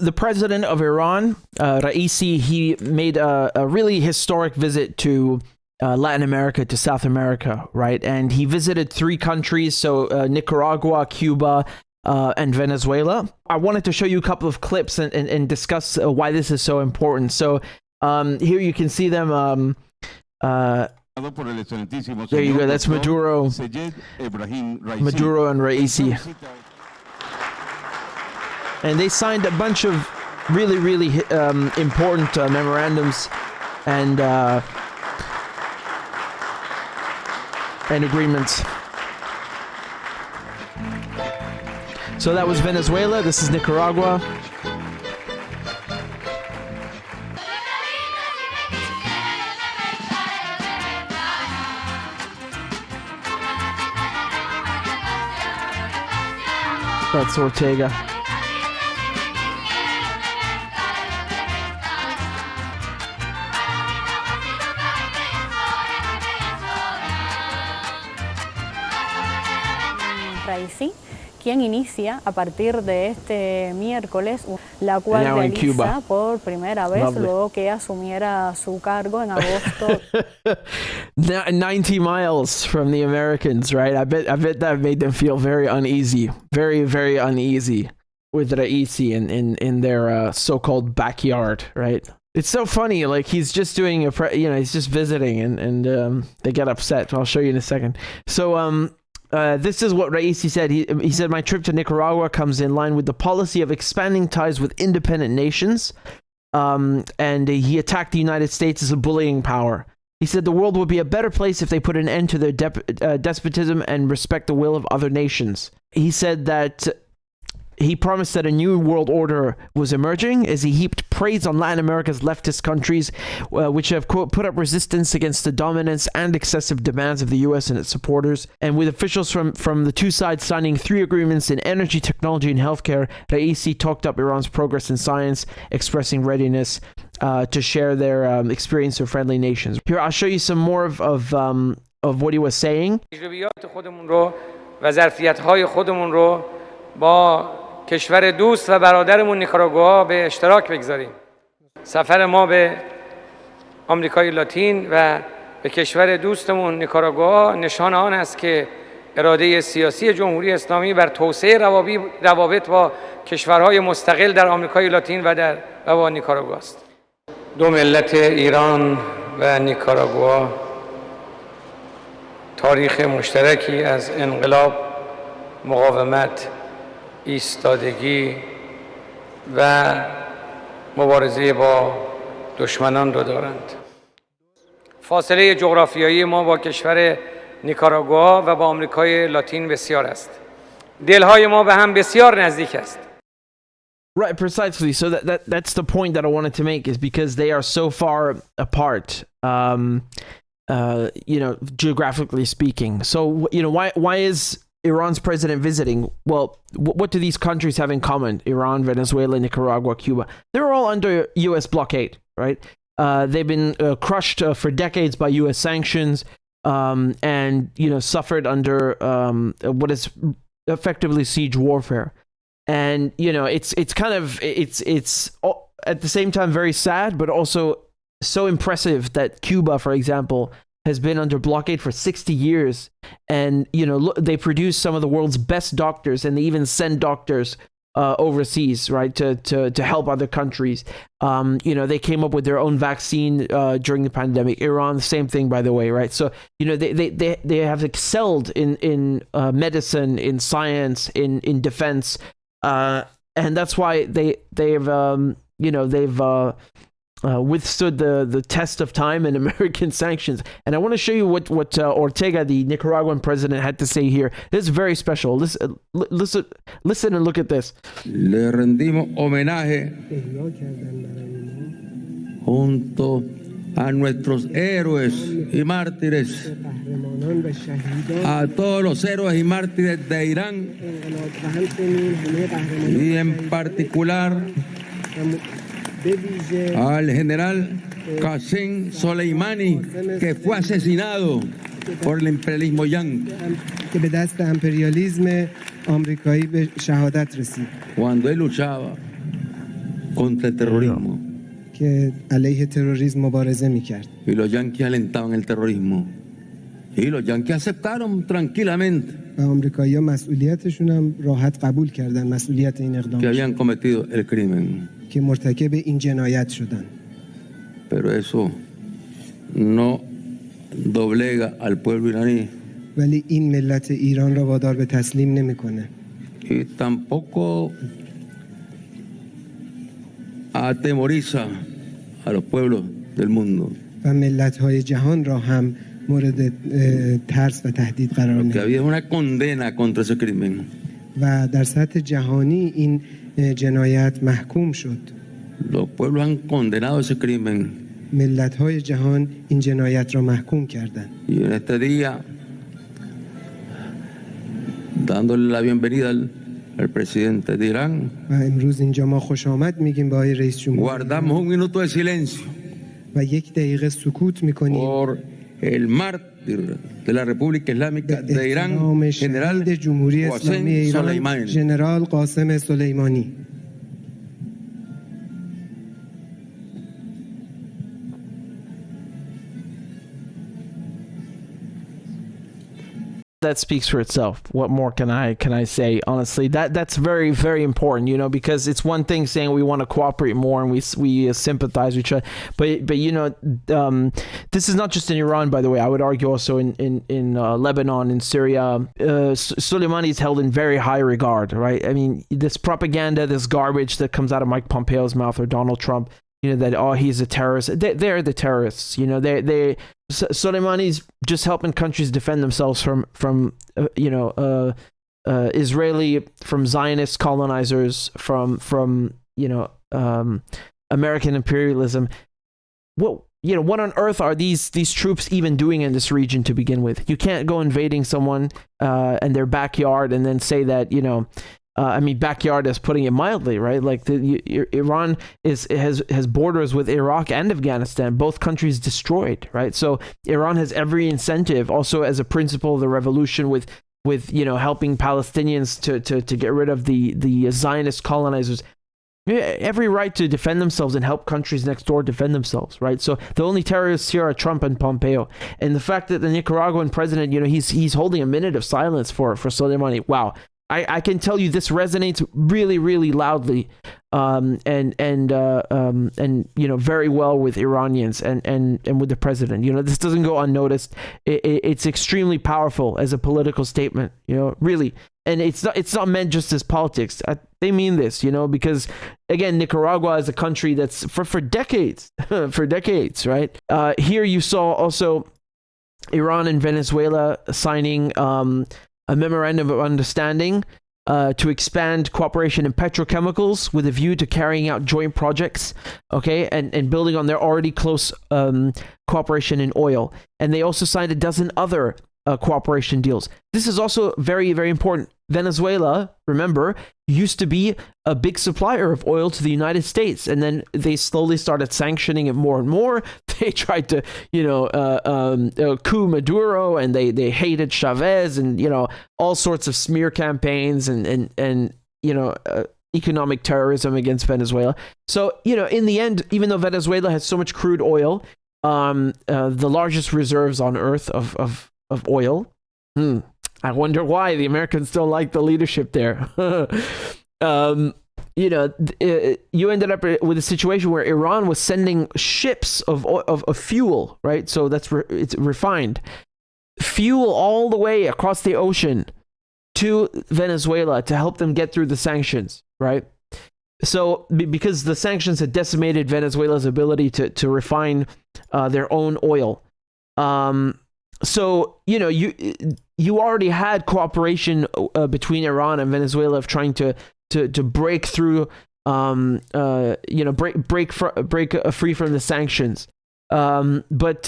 the president of Iran, Raisi, he made a really historic visit to Latin America, to South America, right? And he visited 3 countries, so Nicaragua, Cuba, and Venezuela. I wanted to show you a couple of clips and discuss why this is so important. So here you can see them. There you go. That's Maduro and Raisi. And they signed a bunch of really, really important memorandums and agreements. So that was Venezuela. This is Nicaragua. That's Ortega. Raisi, quien inicia a partir de este miércoles, la cual realiza por primera vez luego que asumiera su cargo en agosto. 90 miles from the Americans, right? I bet that made them feel very uneasy, very, very uneasy with Raisi in their so-called backyard, right? It's so funny, like he's just doing he's just visiting and they get upset. I'll show you in a second. So this is what Raisi said. He said, my trip to Nicaragua comes in line with the policy of expanding ties with independent nations. And he attacked the United States as a bullying power. He said the world would be a better place if they put an end to their despotism and respect the will of other nations. He said that he promised that a new world order was emerging as he heaped praise on Latin America's leftist countries, which have, quote, put up resistance against the dominance and excessive demands of the U.S. and its supporters. And with officials from the 2 sides signing 3 agreements in energy, technology, and healthcare, Raisi talked up Iran's progress in science, expressing readiness to share their experience with friendly nations. Here, I'll show you some more of what he was saying. کشور دوست و برادرمون نیکاراگوآ به اشتراک بگذاریم. سفر ما به آمریکای لاتین و به کشور دوستمون نیکاراگوآ نشان آن است که اراده سیاسی جمهوری اسلامی بر توسعه روابط با کشورهای مستقل در آمریکای لاتین و با نیکاراگوآ است. 2 ملت ایران و نیکاراگوآ تاریخ مشترکی از انقلاب، مقاومت، ایستادگی و مبارزه با دشمنان رو دارند. فاصله جغرافیایی ما با کشور نیکاراگوآ و با آمریکای لاتین بسیار است. دلهای ما به هم بسیار نزدیک است. Right, precisely. So that's the point that I wanted to make, is because they are so far apart, geographically speaking. So, why is Iran's president visiting? Well, what do these countries have in common? Iran, Venezuela, Nicaragua, Cuba. They're all under U.S. blockade, right? They've been crushed for decades by U.S. sanctions, and suffered under what is effectively siege warfare. And it's at the same time very sad, but also so impressive that Cuba, for example, has been under blockade for 60 years, and they produce some of the world's best doctors, and they even send doctors overseas, right, to help other countries. They came up with their own vaccine during the pandemic. Iran, the same thing, by the way, right? So they have excelled in medicine, in science, in defense, and that's why they've withstood the test of time and American sanctions. And I want to show you what Ortega, the Nicaraguan president, had to say here. This is very special. Listen and look at this. Le rendimos homenaje junto a nuestros héroes y mártires, a todos los héroes y mártires de Irán, y en particular al general Qasem Soleimani, que fue asesinado por el imperialismo yanqui. که به دست امپریالیسم آمریکایی به شهادت رسید. Cuando él luchaba contra el terrorismo. که علیه تروریسم مبارزه میکرد. Y los yanquis alentaban el terrorismo. Y los yanquis aceptaron tranquilamente. و آمریکایی‌ها مسئولیتشون هم راحت قبول کردن، مسئولیت این اقدام. Que habían cometido el crimen. که مرتکب این جنایت شدن. Pero eso no doblega al pueblo iraní. ولی این ملت ایران را وادار به تسلیم نمیکنه. Y tampoco atemoriza a los pueblos del mundo. و ملت‌های جهان را هم مورد ترس و تهدید قرار Que نمیده. había una condena contra ese crimen. و در سطح جهانی این جنایت محکوم شد. Los pueblos han condenado ese crimen. ملت‌های جهان این جنایت را محکوم کردند. Y en este día, dándole la bienvenida al presidente de Irán, و امروز اینجا ما خوش آمد میگیم به آقای رئیس جمهور. guardamos un minuto de silencio و یک دقیقه سکوت میکنیم. por el mártir de la República Islámica de Irán, general جمهوری اسلامی ایران ژنرال قاسم سلیمانی. That speaks for itself. What more can I say? Honestly, that's very, very important, you know, because it's one thing saying we want to cooperate more and we sympathize with each other, but you know, this is not just in Iran, by the way. I would argue also in Lebanon, in Syria. Soleimani is held in very high regard, right? I mean, this propaganda, this garbage that comes out of Mike Pompeo's mouth or Donald Trump, you know, that he's a terrorist. They're the terrorists, you know. Soleimani's just helping countries defend themselves from Israeli, from Zionist colonizers, from American imperialism. What on earth are these troops even doing in this region to begin with? You can't go invading someone and their backyard and then say that, you know, backyard is putting it mildly, right? Like Iran has borders with Iraq and Afghanistan, both countries destroyed, right? So Iran has every incentive, also as a principle of the revolution, with you know, helping Palestinians to get rid of the Zionist colonizers, every right to defend themselves and help countries next door defend themselves, right? So the only terrorists here are Trump and Pompeo, and the fact that the Nicaraguan president, you know, he's holding a minute of silence for Soleimani. Wow. I can tell you this resonates really, really loudly, and you know, very well with Iranians and with the president. You know, this doesn't go unnoticed. It's extremely powerful as a political statement. You know, really, and it's not meant just as politics. They mean this, you know, because again, Nicaragua is a country that's for decades, right? Here you saw also Iran and Venezuela signing a memorandum of understanding to expand cooperation in petrochemicals with a view to carrying out joint projects, okay, and building on their already close cooperation in oil. And they also signed a dozen other cooperation deals. This is also very, very important. Venezuela, remember, used to be a big supplier of oil to the United States, and then they slowly started sanctioning it more and more. They tried to, you know, coup Maduro, and they hated Chavez, and you know, all sorts of smear campaigns and you know, economic terrorism against Venezuela. So you know, in the end, even though Venezuela has so much crude oil, the largest reserves on earth of oil. I wonder why the Americans don't like the leadership there. You know, you ended up with a situation where Iran was sending ships of fuel, right? So it's refined fuel all the way across the ocean to Venezuela to help them get through the sanctions, right? So because the sanctions had decimated Venezuela's ability to refine their own oil. So, you know, you already had cooperation between Iran and Venezuela of trying to break through, you know, break free from the sanctions. But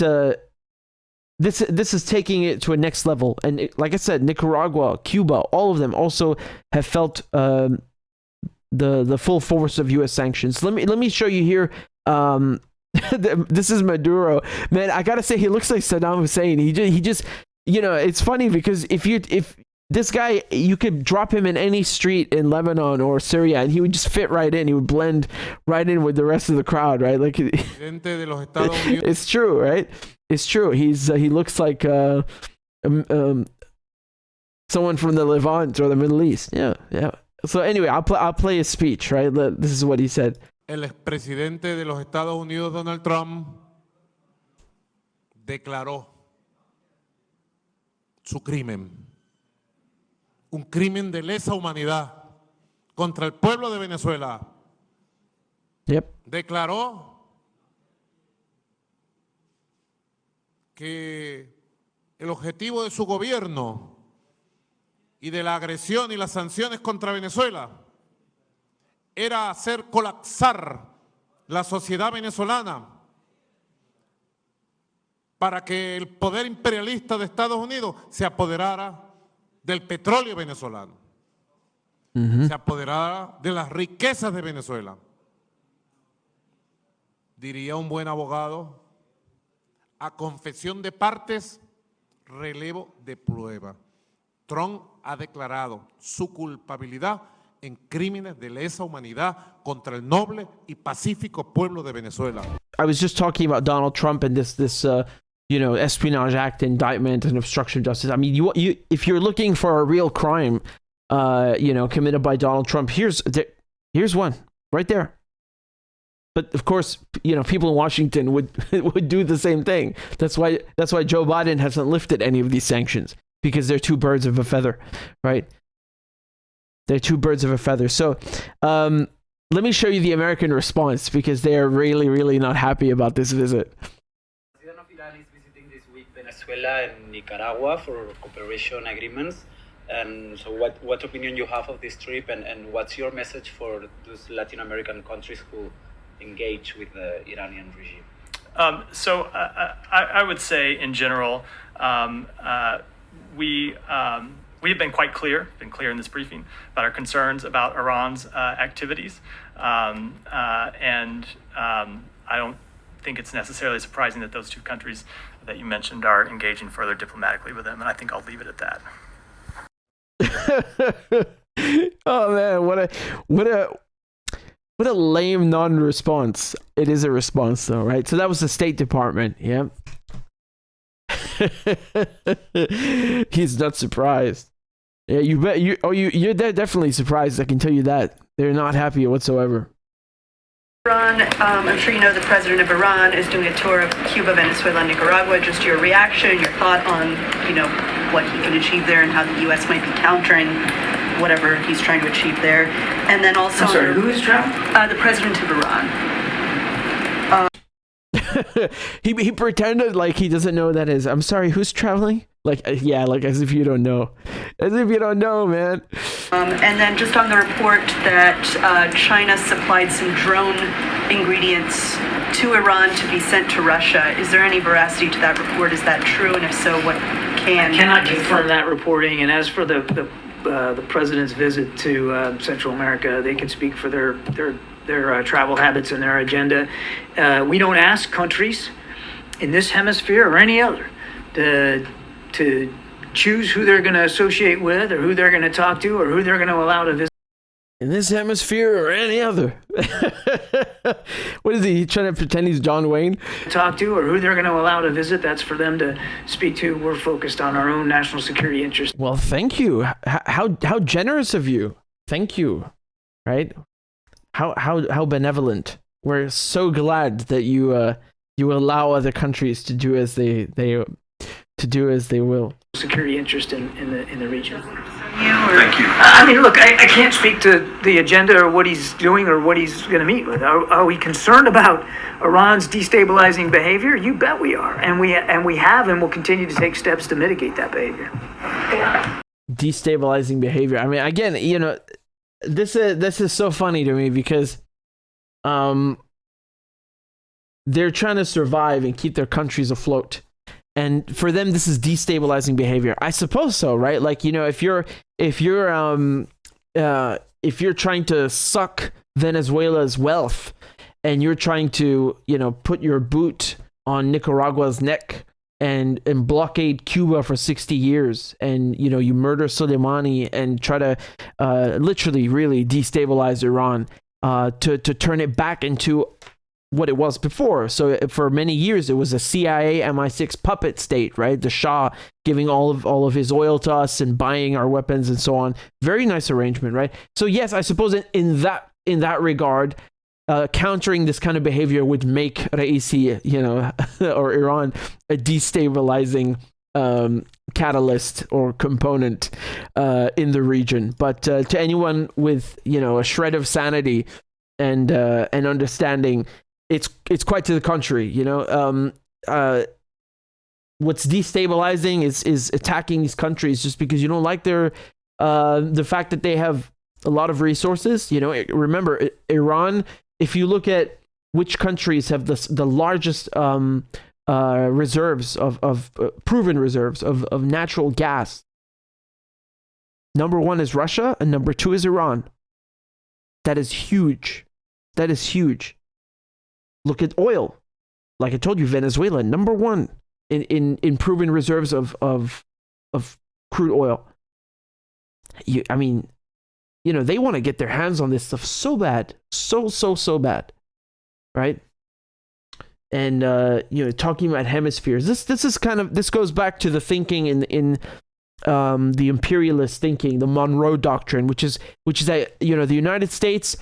this is taking it to a next level. And like I said, Nicaragua, Cuba, all of them also have felt the full force of U.S. sanctions. Let me show you here. This is Maduro, man. I gotta say, he looks like Saddam Hussein. He just, you know, it's funny because if this guy, you could drop him in any street in Lebanon or Syria, and he would just fit right in. He would blend right in with the rest of the crowd, right? Like, it's true, right? It's true. He looks like someone from the Levant or the Middle East. Yeah. So anyway, I'll play his speech, right? This is what he said. El expresidente de los Estados Unidos, Donald Trump, declaró su crimen, un crimen de lesa humanidad contra el pueblo de Venezuela. Yep. Declaró que el objetivo de su gobierno y de la agresión y las sanciones contra Venezuela era hacer colapsar la sociedad venezolana para que el poder imperialista de Estados Unidos se apoderara del petróleo venezolano, se apoderara de las riquezas de Venezuela. Diría un buen abogado, a confesión de partes, relevo de prueba. Trump ha declarado su culpabilidad en crímenes de lesa humanidad contra el noble y pacífico pueblo de Venezuela. I was just talking about Donald Trump and this Espionage Act indictment and obstruction of justice. I mean, you if you're looking for a real crime, committed by Donald Trump, here's one right there. But of course, people in Washington would do the same thing. That's why Joe Biden hasn't lifted any of these sanctions, because they're two birds of a feather, right? They're two birds of a feather. So let me show you the American response, because they are really, really not happy about this visit. The President of Iran is visiting this week Venezuela and Nicaragua for cooperation agreements. And so what opinion you have of this trip, and what's your message for those Latin American countries who engage with the Iranian regime? So I would say in general, we've been quite clear in this briefing about our concerns about Iran's activities. And I don't think it's necessarily surprising that those two countries that you mentioned are engaging further diplomatically with them. And I think I'll leave it at that. Oh man, what a lame non-response. It is a response though, right? So that was the State Department, yeah. He's not surprised. Yeah, you bet. You're definitely surprised. I can tell you that. They're not happy whatsoever. Iran, I'm sure you know the president of Iran is doing a tour of Cuba, Venezuela, and Nicaragua. Just your reaction, your thought on, what he can achieve there and how the U.S. might be countering whatever he's trying to achieve there. And then also... I'm sorry, who is traveling? The president of Iran. He pretended like he doesn't know who that is. I'm sorry, who's traveling? Like as if you don't know. As if you don't know, man. And then just on the report that China supplied some drone ingredients to Iran to be sent to Russia. Is there any veracity to that report? Is that true? And if so, what can... I cannot confirm that reporting. And as for the president's visit to Central America, they can speak for their travel habits and their agenda. We don't ask countries in this hemisphere or any other to choose who they're going to associate with or who they're going to talk to or who they're going to allow to visit. In this hemisphere or any other. What is he trying to pretend he's John Wayne? Talk to or who they're going to allow to visit. That's for them to speak to. We're focused on our own national security interests. Well, thank you. How generous of you. Thank you. Right? How benevolent. We're so glad that you allow other countries to do as they will. Security interest in the region. Thank you. I mean, look, I can't speak to the agenda or what he's doing or what he's going to meet with. Are we concerned about Iran's destabilizing behavior? You bet we are, and we have and will continue to take steps to mitigate that behavior. Destabilizing behavior. I mean, again, this is so funny to me because they're trying to survive and keep their countries afloat. And for them, this is destabilizing behavior. I suppose so, right? Like, if you're trying to suck Venezuela's wealth, and you're trying to, put your boot on Nicaragua's neck and blockade Cuba for 60 years, and you murder Soleimani and try to literally really destabilize Iran, to turn it back into what it was before. So for many years it was a CIA MI6 puppet state, right? The Shah giving all of his oil to us and buying our weapons and so on. Very nice arrangement, right? So yes, I suppose in that regard, countering this kind of behavior would make Raisi, or Iran, a destabilizing catalyst or component in the region. But to anyone with a shred of sanity and understanding, it's quite to the contrary. What's destabilizing is attacking these countries just because you don't like the fact that they have a lot of resources. Remember, Iran, if you look at which countries have the largest reserves of proven reserves of natural gas, number 1 is Russia and number 2 is Iran. That is huge. Look at oil. Like I told you, Venezuela, number 1 in proven reserves of crude oil. They want to get their hands on this stuff so bad, so bad, right? And talking about hemispheres, this goes back to the thinking in the imperialist thinking, the Monroe Doctrine, which is that the United States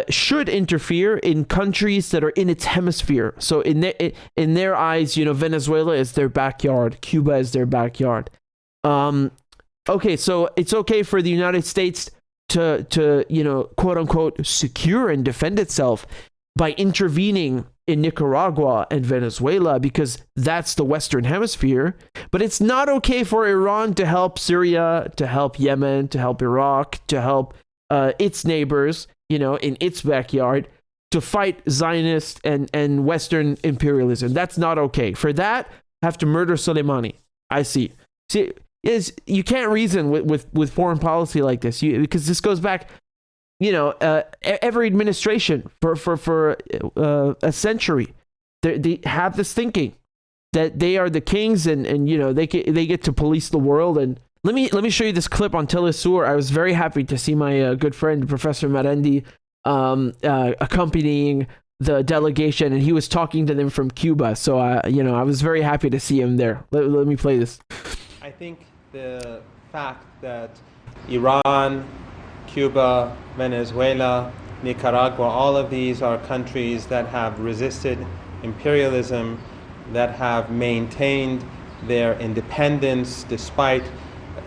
should interfere in countries that are in its hemisphere. So in their eyes, Venezuela is their backyard, Cuba is their backyard. Okay, so it's okay for the United States to quote unquote secure and defend itself by intervening in Nicaragua and Venezuela because that's the Western Hemisphere. But it's not okay for Iran to help Syria, to help Yemen, to help Iraq, to help its neighbors, in its backyard, to fight Zionist and Western imperialism. That's not okay. For that, have to murder Soleimani. I see. You can't reason with foreign policy like this, because this goes back, every administration for a century. They have this thinking that they are the kings and they get to police the world. And let me show you this clip on Telesur. I was very happy to see my good friend Professor Marendi accompanying the delegation, and he was talking to them from Cuba. So I was very happy to see him there. Let me play this. I think the fact that Iran, Cuba, Venezuela, Nicaragua, all of these are countries that have resisted imperialism, that have maintained their independence despite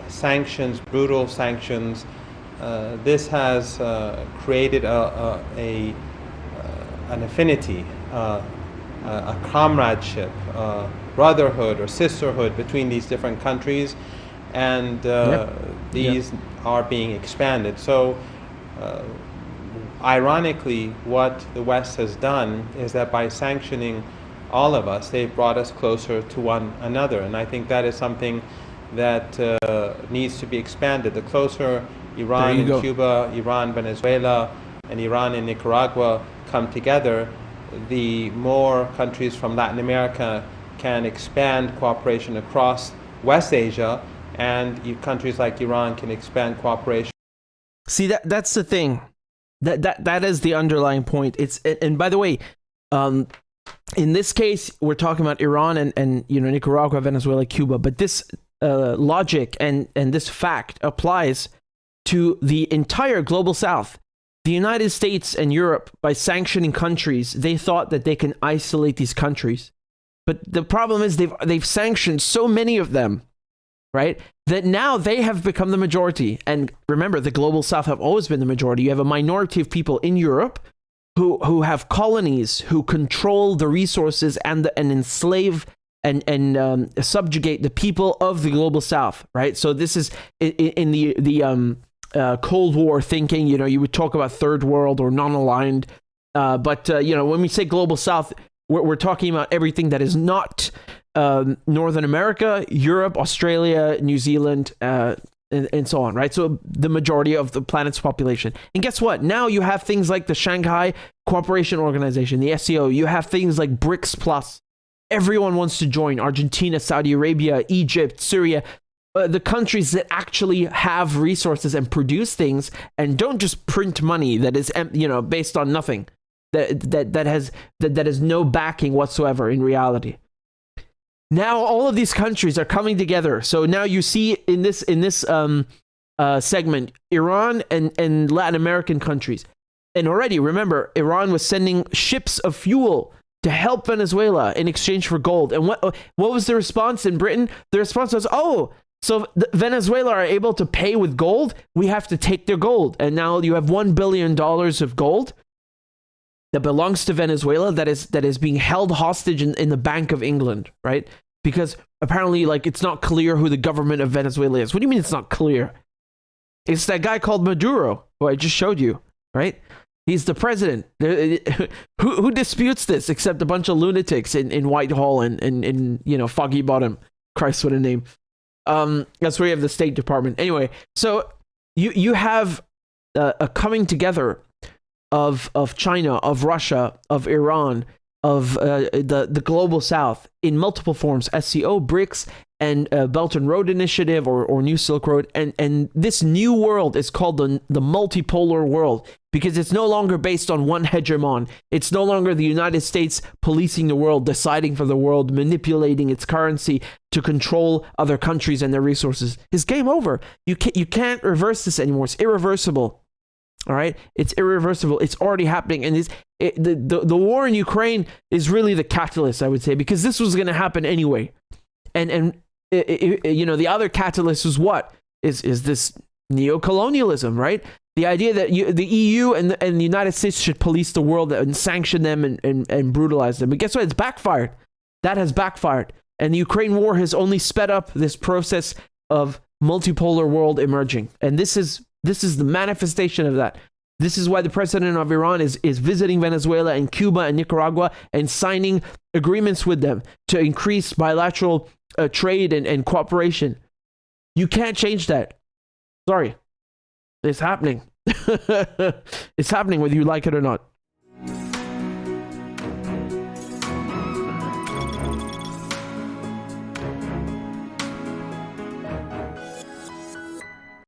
sanctions, brutal sanctions. This has created an affinity, a comradeship, brotherhood or sisterhood between these different countries, and these are being expanded. So ironically, what the West has done is that by sanctioning all of us, they've brought us closer to one another, and I think that is something that needs to be expanded. The closer Iran and Cuba, Iran, Venezuela, and Iran and Nicaragua come together, the more countries from Latin America can expand cooperation across West Asia, and countries like Iran can expand cooperation. See, that's the thing. That is the underlying point. And by the way, in this case, we're talking about Iran and Nicaragua, Venezuela, Cuba, but this logic and this fact applies to the entire global South. The United States and Europe, by sanctioning countries, they thought that they can isolate these countries. But the problem is they've sanctioned so many of them, right, that now they have become the majority. And remember, the global South have always been the majority. You have a minority of people in Europe who have colonies, who control the resources and enslave and subjugate the people of the global South, right? So this is in the Cold War thinking. You would talk about third world or non-aligned, but when we say global South, we're talking about everything that is not Northern America, Europe, Australia, New Zealand, and so on, right? So the majority of the planet's population. And guess what? Now you have things like the Shanghai Cooperation Organization, the SCO. You have things like BRICS Plus, Everyone wants to join. Argentina, Saudi Arabia, Egypt, Syria, the countries that actually have resources and produce things and don't just print money that is, based on nothing, that has no backing whatsoever in reality. Now all of these countries are coming together. So now you see in this segment, Iran and Latin American countries. And already, remember, Iran was sending ships of fuel to help Venezuela in exchange for gold. And what was the response in Britain? The response was, so Venezuela are able to pay with gold, we have to take their gold. And now you have $1 billion of gold that belongs to Venezuela that is being held hostage in the Bank of England, right? Because apparently, it's not clear who the government of Venezuela is. What do you mean it's not clear? It's that guy called Maduro, who I just showed you, right? He's the president. Who disputes this except a bunch of lunatics in Whitehall and Foggy Bottom? Christ, what a name. That's where you have the State Department. Anyway, so you have a coming together of China, of Russia, of Iran, of the global South in multiple forms: SCO, BRICS, and Belt and Road Initiative or New Silk Road. And this new world is called the multipolar world because it's no longer based on one hegemon. It's no longer the United States policing the world, deciding for the world, manipulating its currency to control other countries and their resources. It's game over. You can't reverse this anymore. It's irreversible. All right, it's irreversible. It's already happening, and the war in Ukraine is really the catalyst, I would say, because this was going to happen anyway. And the other catalyst is what is this neocolonialism, right? The idea that the EU and the United States should police the world and sanction them and brutalize them. But guess what? It's backfired. That has backfired, and the Ukraine war has only sped up this process of multipolar world emerging, and this is the manifestation of that. This is why the president of Iran is visiting Venezuela and Cuba and Nicaragua and signing agreements with them to increase bilateral trade and cooperation. You can't change that. Sorry. It's happening. It's happening whether you like it or not.